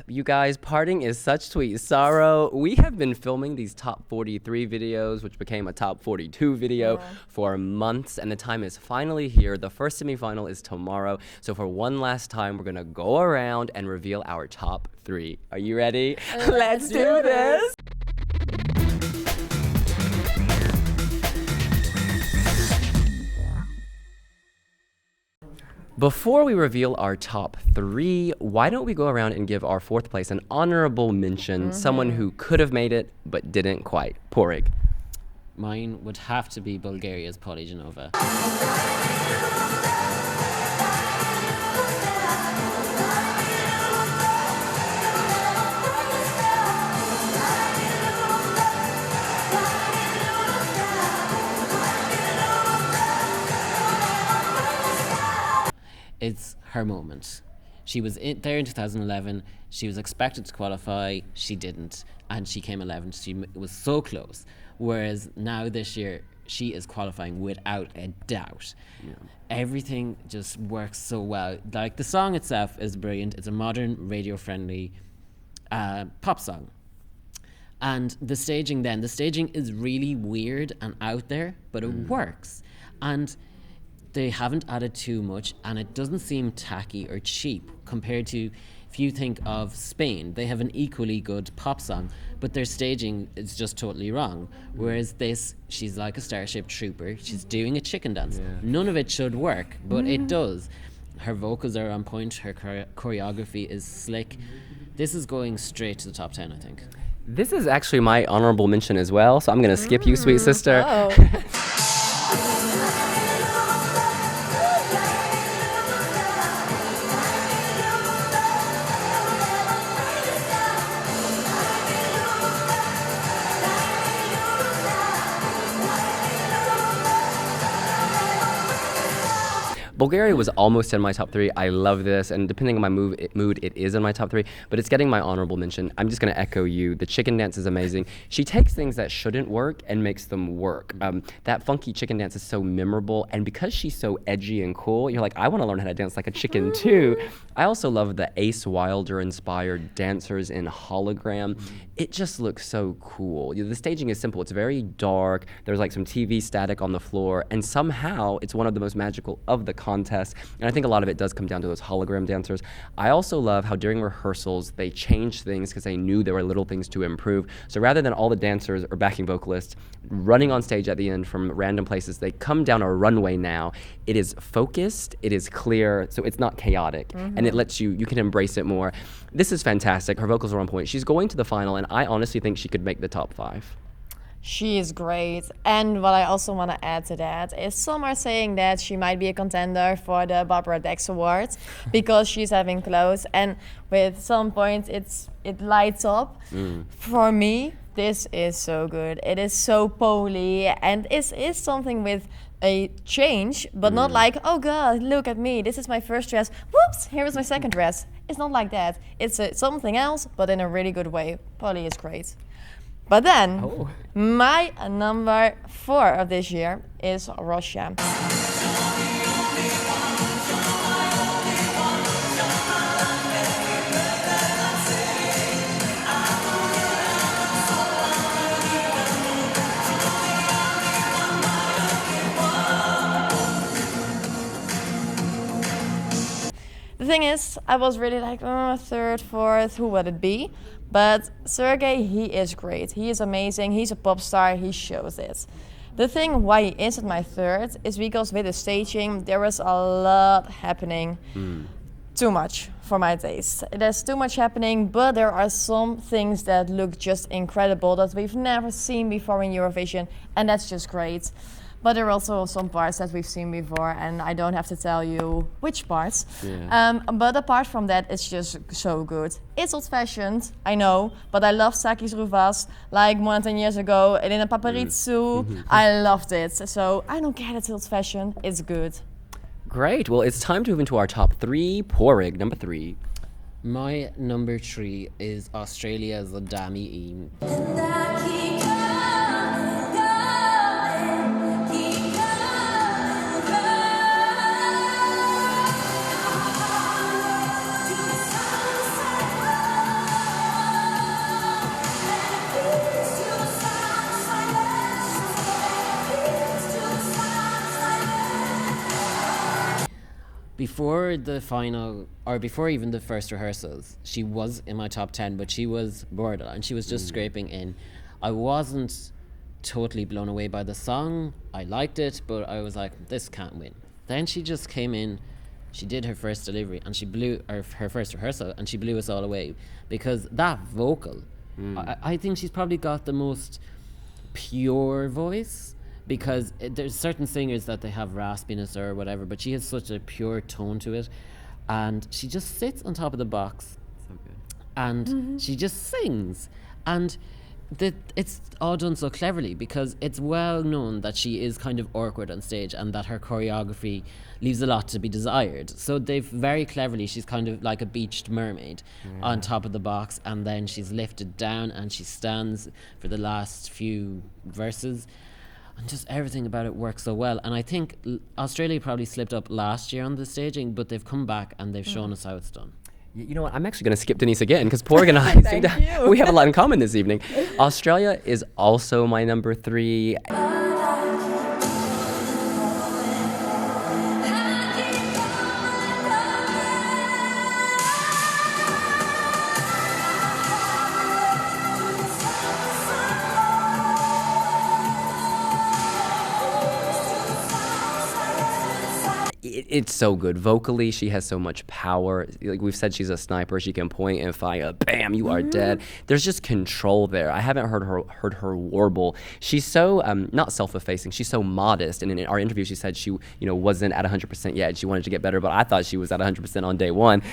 You guys, parting is such sweet sorrow. We have been filming these top 43 videos, which became a top 42 video for months, and the time is finally here. The first semifinal is tomorrow. So for one last time, we're gonna go around and reveal our top 3. Are you ready? Let's do this! Before we reveal our top 3, why don't we go around and give our 4th place an honorable mention, someone who could have made it but didn't quite. Porig. Mine would have to be Bulgaria's Polygenova. It's her moment. She was there in 2011. She was expected to qualify. She didn't. And she came 11th. She was so close. Whereas now this year, she is qualifying without a doubt. Yeah. Everything just works so well. Like, the song itself is brilliant. It's a modern, radio-friendly pop song. And the staging is really weird and out there, but it works. And they haven't added too much, and it doesn't seem tacky or cheap compared to, if you think of Spain, they have an equally good pop song, but their staging is just totally wrong. Whereas this, she's like a Starship Trooper, she's doing a chicken dance. Yeah. None of it should work, but it does. Her vocals are on point, her choreography is slick. This is going straight to the top 10, I think. This is actually my honorable mention as well, so I'm gonna skip you, sweet sister. Bulgaria was almost in my top 3. I love this, and depending on my mood, it is in my top 3, but it's getting my honorable mention. I'm just going to echo you. The chicken dance is amazing. She takes things that shouldn't work and makes them work. That funky chicken dance is so memorable, and because she's so edgy and cool, you're like, I want to learn how to dance like a chicken too. I also love the Ace Wilder-inspired dancers in hologram. It just looks so cool. The staging is simple. It's very dark. There's like some TV static on the floor, and somehow it's one of the most magical of the contest, and I think a lot of it does come down to those hologram dancers. I also love how during rehearsals they changed things because they knew there were little things to improve. So rather than all the dancers or backing vocalists running on stage at the end from random places, they come down a runway now. It is focused, it is clear, so it's not chaotic, and it lets you can embrace it more. This is fantastic. Her vocals are on point. She's going to the final, and I honestly think she could make the top 5. She is great, and what I also want to add to that is some are saying that she might be a contender for the Barbara Dex Award because she's having clothes, and with some points it lights up. For me, this is so good. It is so poly, and it is something with a change, but not like, oh god, look at me, this is my first dress, whoops, here is my second dress. It's not like that. It's something else, but in a really good way. Polly is great. But then, my number 4 of this year is Russia. The thing is, I was really like, 3rd, 4th, who would it be? But Sergey, he is great. He is amazing. He's a pop star. He shows it. The thing why he isn't my 3rd is because with the staging, there was a lot happening. Too much for my taste. There's too much happening, but there are some things that look just incredible that we've never seen before in Eurovision, and that's just great. But there are also some parts that we've seen before, and I don't have to tell you which parts. But apart from that, it's just so good. It's old-fashioned, I know, but I love Sakis Ruvas, like more than 10 years ago, Elena Paparizou. I loved it. So I don't care, it's old-fashioned, it's good. Great, well, it's time to move into our top 3. Porig, number 3. My number 3 is Australia's Dami Im. before the final, or before even the first rehearsals, she was in my top 10, but she was borderline. She was just scraping in. I wasn't totally blown away by the song. I liked it, but I was like, this can't win. Then she just came in, she did her first delivery, and she blew, or her first rehearsal, and she blew us all away. Because that vocal, I think she's probably got the most pure voice, because there's certain singers that they have raspiness or whatever, but she has such a pure tone to it, and she just sits on top of the box, So good. and she just sings, and it's all done so cleverly, because it's well known that she is kind of awkward on stage and that her choreography leaves a lot to be desired. So they've very cleverly, she's kind of like a beached mermaid on top of the box, and then she's lifted down and she stands for the last few verses, and just everything about it works so well. And I think Australia probably slipped up last year on the staging, but they've come back and they've shown us how it's done. You know what? I'm actually going to skip Denise again because Porg and I seem to, we have a lot in common this evening. Australia is also my number 3. It's so good. Vocally, she has so much power. Like we've said, she's a sniper. She can point and fire. Bam, you are dead. There's just control there. I haven't heard her warble. She's so not self-effacing. She's so modest. And in our interview, she said she wasn't at 100% yet. She wanted to get better, but I thought she was at 100% on day one.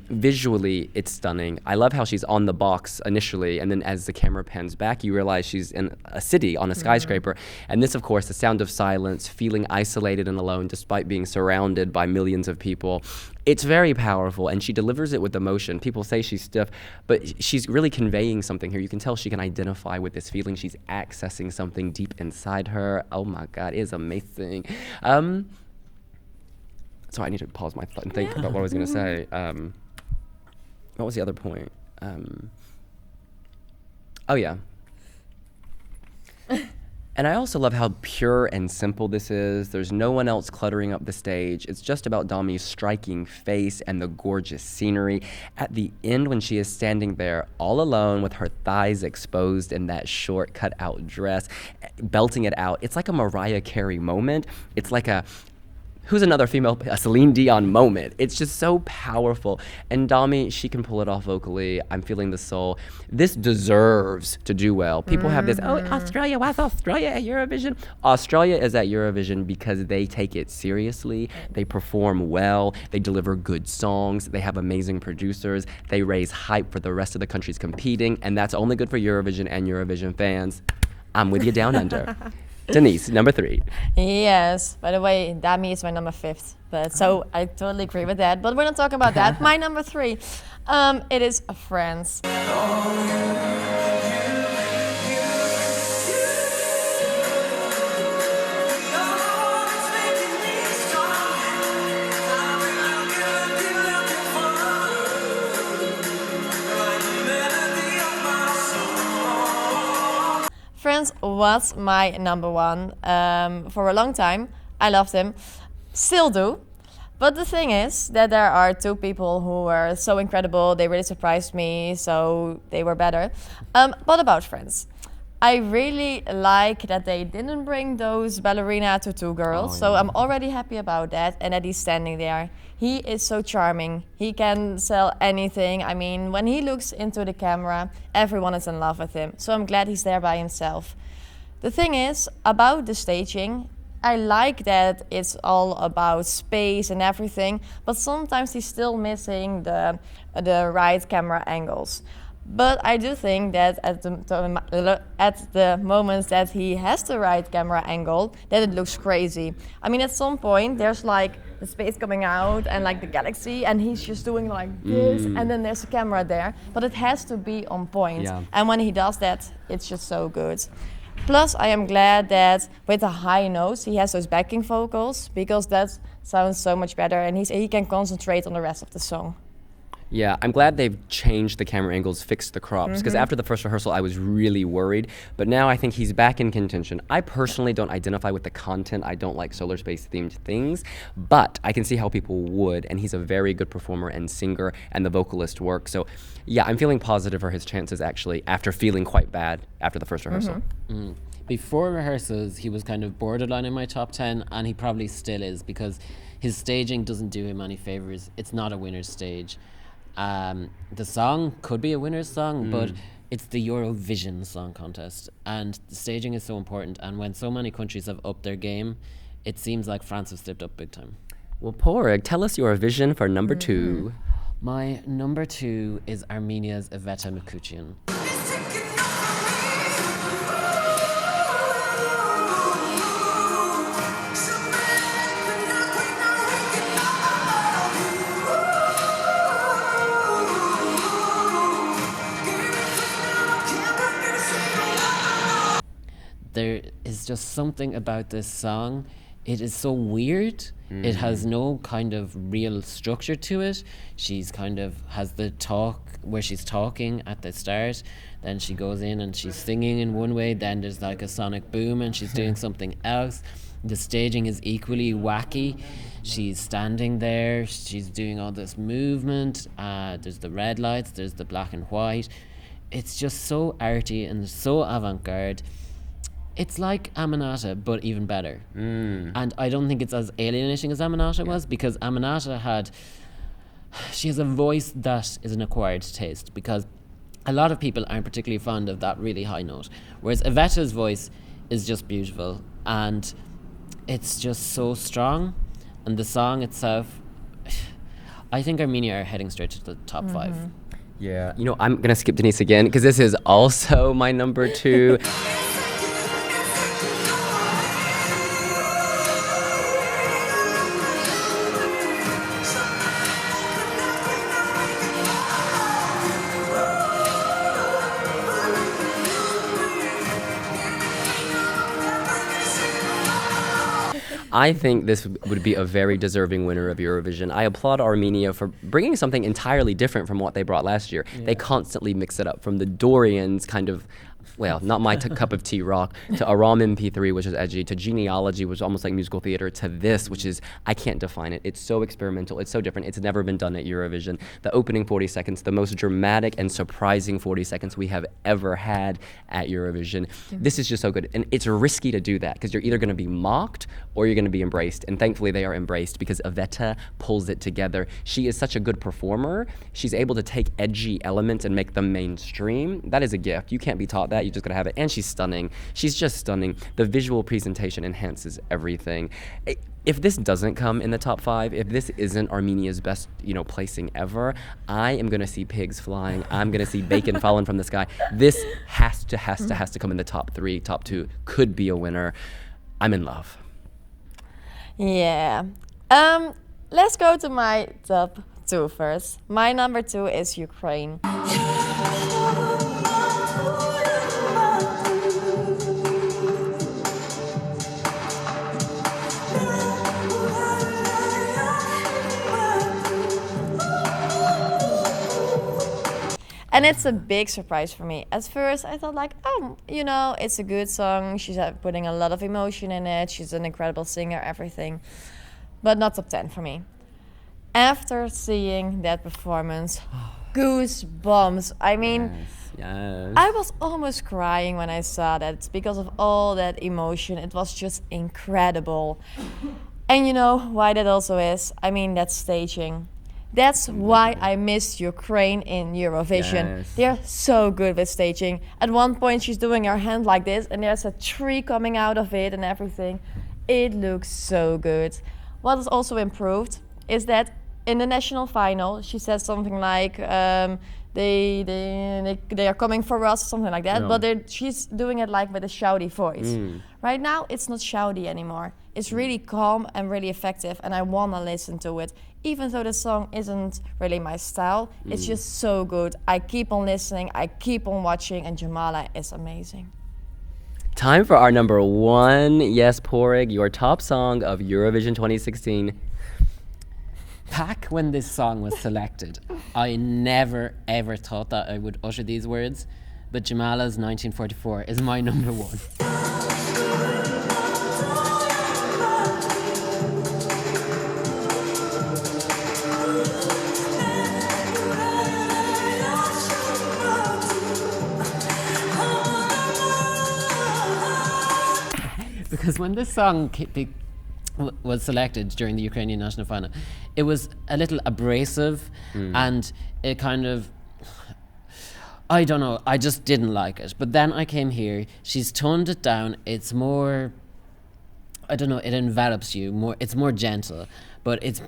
Visually, it's stunning. I love how she's on the box initially, and then as the camera pans back, you realize she's in a city on a skyscraper. And this, of course, the sound of silence, feeling isolated and alone despite being surrounded by millions of people. It's very powerful, and she delivers it with emotion. People say she's stiff, but she's really conveying something here. You can tell she can identify with this feeling. She's accessing something deep inside her. Oh my God, it is amazing. So I need to pause my thought and think about what I was going to say. What was the other point? Oh yeah. And I also love how pure and simple this is. There's no one else cluttering up the stage. It's just about Dami's striking face and the gorgeous scenery. At the end, when she is standing there all alone with her thighs exposed in that short cut-out dress, belting it out, it's like a Mariah Carey moment. It's like a who's another female, a Celine Dion moment. It's just so powerful. And Dami, she can pull it off vocally. I'm feeling the soul. This deserves to do well. People have this, Australia, why's Australia at Eurovision? Australia is at Eurovision because they take it seriously. They perform well. They deliver good songs. They have amazing producers. They raise hype for the rest of the countries competing. And that's only good for Eurovision and Eurovision fans. I'm with you down under. Denise, number 3. Yes. By the way, Dami is my number 5th. But so I totally agree with that. But we're not talking about that. My number 3, it is France. France was my number 1 for a long time. I loved him, still do. But the thing is that there are 2 people who were so incredible. They really surprised me, so they were better. But about France, I really like that they didn't bring those ballerina tutu girls. So I'm already happy about that, and that he's standing there. He is so charming. He can sell anything. I mean, when he looks into the camera, everyone is in love with him. So I'm glad he's there by himself. The thing is, about the staging, I like that it's all about space and everything, but sometimes he's still missing the right camera angles. But I do think that at the moments that he has the right camera angle, that it looks crazy. I mean, at some point, there's like the space coming out and like the galaxy, and he's just doing like this, and then there's a camera there. But it has to be on point. Yeah. And when he does that, it's just so good. Plus, I am glad that with the high notes, he has those backing vocals, because that sounds so much better, and he can concentrate on the rest of the song. Yeah, I'm glad they've changed the camera angles, fixed the crops, because after the first rehearsal, I was really worried. But now I think he's back in contention. I personally don't identify with the content. I don't like solar space themed things, but I can see how people would, and he's a very good performer and singer, and the vocalist work. So, yeah, I'm feeling positive for his chances actually after feeling quite bad after the first rehearsal. Before rehearsals, he was kind of borderline in my top 10, and he probably still is because his staging doesn't do him any favors. It's not a winner's stage. The song could be a winner's song, but it's the Eurovision Song Contest, and the staging is so important. And when so many countries have upped their game, it seems like France have stepped up big time. Well, Porg, tell us your vision for number 2. My number 2 is Armenia's Iveta Mikuchian. There is just something about this song. It is so weird. It has no kind of real structure to it. She's kind of has the talk where she's talking at the start, then she goes in and she's singing in one way, then there's like a sonic boom and she's doing something else. The staging is equally wacky. She's standing there, she's doing all this movement. There's the red lights, there's the black and white. It's just so arty and so avant-garde. It's like Aminata, but even better. And I don't think it's as alienating as Aminata was, because Aminata she has a voice that is an acquired taste, because a lot of people aren't particularly fond of that really high note. Whereas Iveta's voice is just beautiful, and it's just so strong. And the song itself, I think Armenia are heading straight to the top 5. Yeah, I'm gonna skip Denise again because this is also my number 2. I think this would be a very deserving winner of Eurovision. I applaud Armenia for bringing something entirely different from what they brought last year. Yeah. They constantly mix it up, from the Dorians kind of, well, not my cup of tea rock, to Aram MP3, which is edgy, to Genealogy, which is almost like musical theater, to this, which is, I can't define it. It's so experimental. It's so different. It's never been done at Eurovision. The opening 40 seconds, the most dramatic and surprising 40 seconds we have ever had at Eurovision. Yeah. This is just so good. And it's risky to do that because you're either going to be mocked or you're going to be embraced. And thankfully they are embraced because Iveta pulls it together. She is such a good performer. She's able to take edgy elements and make them mainstream. That is a gift. You can't be taught that. You just gotta have it. And she's stunning. She's just stunning. The visual presentation enhances everything. If this doesn't come in the top 5, if this isn't Armenia's best, placing ever, I am gonna see pigs flying. I'm gonna see bacon falling from the sky. This has to come in the top 3, top 2. Could be a winner. I'm in love. Yeah. Let's go to my top 2 first. My number 2 is Ukraine. And it's a big surprise for me. At first, I thought it's a good song. She's putting a lot of emotion in it. She's an incredible singer, everything. But not top 10 for me. After seeing that performance, goosebumps. I mean, yes. I was almost crying when I saw that because of all that emotion. It was just incredible. And you know why that also is? I mean, that staging. That's why I missed Ukraine in Eurovision. Yes. They're so good with staging. At one point, she's doing her hand like this, and there's a tree coming out of it and everything. It looks so good. What is also improved is that in the national final, she says something like, they are coming for us, something like that. No. But she's doing it like with a shouty voice. Right now, it's not shouty anymore. It's really calm and really effective, and I want to listen to it. Even though the song isn't really my style, it's just so good. I keep on listening, I keep on watching, and Jamala is amazing. Time for our number 1. Yes, Porg, your top song of Eurovision 2016. Back when this song was selected, I never ever thought that I would utter these words, but Jamala's 1944 is my number one. Because when this song was selected during the Ukrainian national final, it was a little abrasive and it kind of, I don't know, I just didn't like it. But then I came here, she's toned it down, it's more, I don't know, it envelops you more, it's more gentle, but it's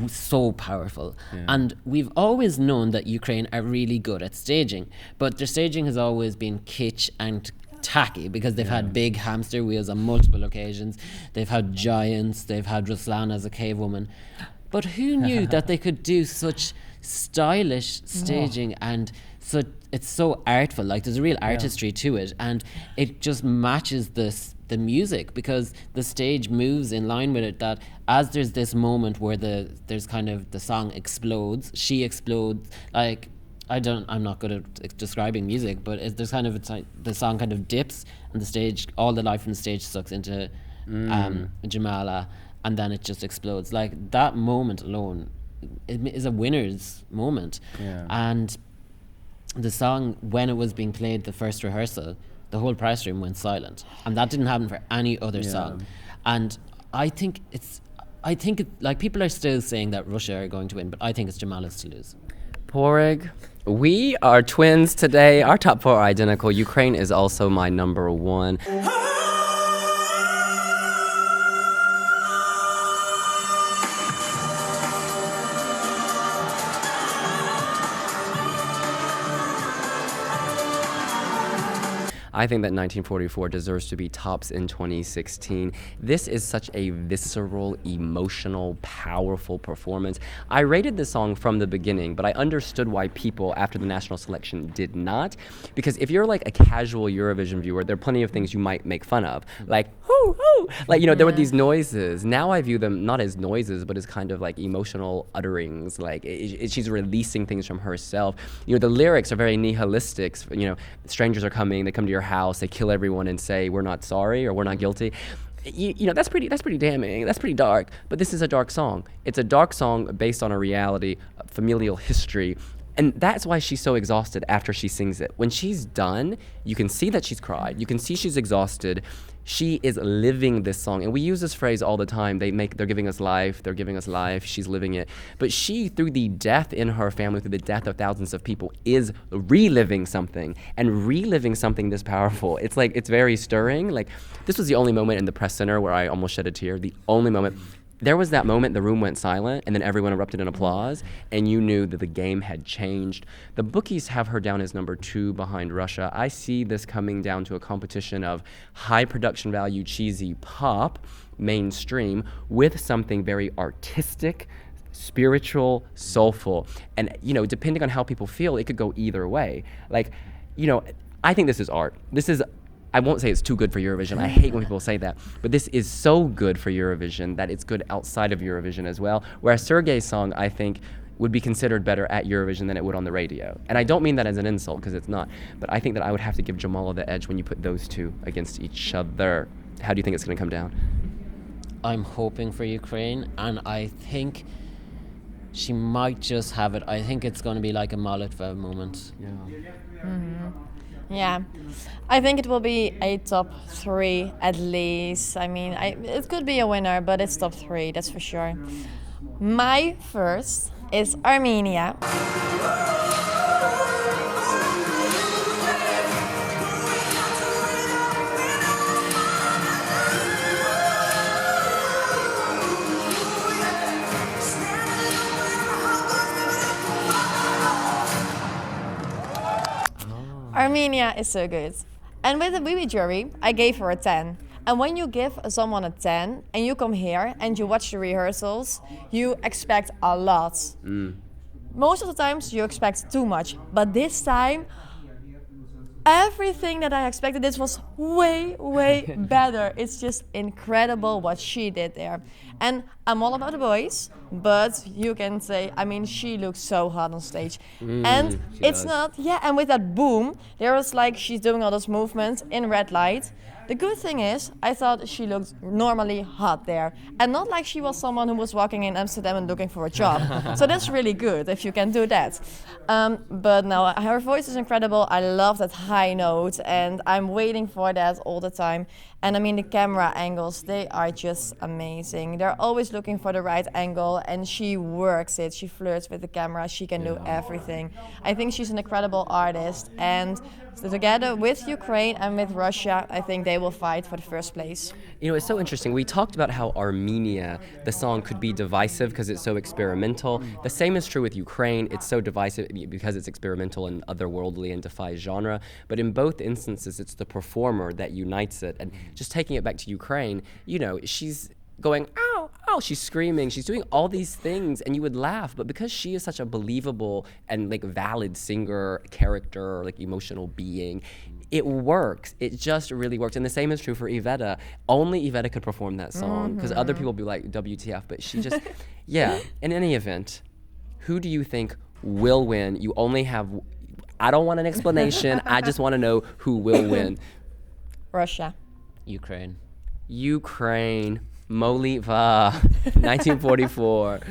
so powerful. And we've always known that Ukraine are really good at staging, but their staging has always been kitsch and tacky because they've had big hamster wheels on multiple occasions, they've had giants, they've had Ruslan as a cave woman, but who knew that they could do such stylish staging and so it's so artful, like there's a real artistry to it, and it just matches the music because the stage moves in line with it, that as there's this moment where there's kind of the song explodes, she explodes, like I'm not good at describing music, but there's kind of, it's like the song kind of dips and the stage, all the life from the stage sucks into Jamala, and then it just explodes. Like that moment alone is a winner's moment. And the song, when it was being played the first rehearsal, the whole press room went silent, and that didn't happen for any other song. And I think like people are still saying that Russia are going to win, but I think it's Jamala's to lose. Porig, we are twins today. Our top four are identical. Ukraine is also my number one. I think that 1944 deserves to be tops in 2016. This is such a visceral, emotional, powerful performance. I rated this song from the beginning, but I understood why people after the national selection did not. Because if you're like a casual Eurovision viewer, there are plenty of things you might make fun of. Like, hoo, hoo. Like, you know, there were these noises. Now I view them not as noises, but as kind of like emotional utterings. Like, she's releasing things from herself. You know, the lyrics are very nihilistic. You know, strangers are coming, they come to your house, they kill everyone and say we're not sorry or we're not guilty. You know, that's pretty damning, that's pretty dark. But this is a dark song. It's a dark song based on a reality, a familial history, and that's why she's so exhausted after she sings it. When she's done, you can see that she's cried, you can see she's exhausted. She is living this song, and we use this phrase all the time. They're giving us life, she's living it. But she, through the death in her family, through the death of thousands of people, is reliving something, and reliving something this powerful. It's like, it's very stirring. Like, this was the only moment in the press center where I almost shed a tear, the only moment. There was that moment the room went silent and then everyone erupted in applause, and you knew that the game had changed. The bookies have her down as number 2 behind Russia. I see this coming down to a competition of high production value, cheesy pop, mainstream, with something very artistic, spiritual, soulful. And, you know, depending on how people feel, it could go either way. Like, you know, I think this is art. I won't say it's too good for Eurovision. I hate when people say that. But this is so good for Eurovision that it's good outside of Eurovision as well. Whereas Sergei's song, I think, would be considered better at Eurovision than it would on the radio. And I don't mean that as an insult, because it's not. But I think that I would have to give Jamala the edge when you put those two against each other. How do you think it's going to come down? I'm hoping for Ukraine, and I think she might just have it. I think it's going to be like a Molotov moment. Yeah. Mm-hmm. Yeah, I think it will be a top 3 at least. I mean, it could be a winner, but it's top 3, that's for sure. My first is Armenia. Armenia is so good. And with the Wiwi jury, I gave her a 10. And when you give someone a 10 and you come here and you watch the rehearsals, you expect a lot. Most of the times you expect too much. But this time, everything that I expected. This was way, way better. It's just incredible what she did there. And I'm all about the boys, but you can say, I mean, she looks so hot on stage. And it's does. not, yeah, and with that boom, there was like, she's doing all those movements in red light. The good thing is, I thought she looked normally hot there. And not like she was someone who was walking in Amsterdam and looking for a job. So that's really good if you can do that. But no, her voice is incredible. I love that high note and I'm waiting for that all the time. And I mean, the camera angles, they are just amazing. They're always looking for the right angle and she works it. She flirts with the camera. She can do everything. I think she's an incredible artist. And together with Ukraine and with Russia, I think they will fight for the first place. You know, it's so interesting. We talked about how Armenia, the song, could be divisive because it's so experimental. The same is true with Ukraine. It's so divisive because it's experimental and otherworldly and defies genre. But in both instances, it's the performer that unites it. And just taking it back to Ukraine, you know, she's going, ow, ow, she's screaming, she's doing all these things, and you would laugh. But because she is such a believable and like valid singer, character, like emotional being, it works. It just really works. And the same is true for Iveta. Only Iveta could perform that song because other people would be like, WTF, but she just, yeah. In any event, who do you think will win? You only have, I don't want an explanation. I just want to know who will win. Russia. Ukraine. Ukraine. Moliva, 1944.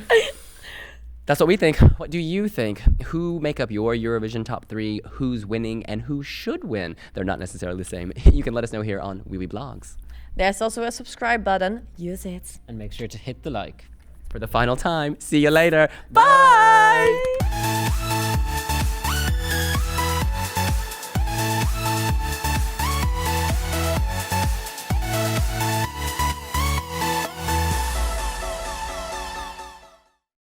That's what we think. What do you think? Who make up your Eurovision top 3? Who's winning and who should win? They're not necessarily the same. You can let us know here on wiwibloggs. There's also a subscribe button. Use it. And make sure to hit the like. For the final time, see you later. Bye!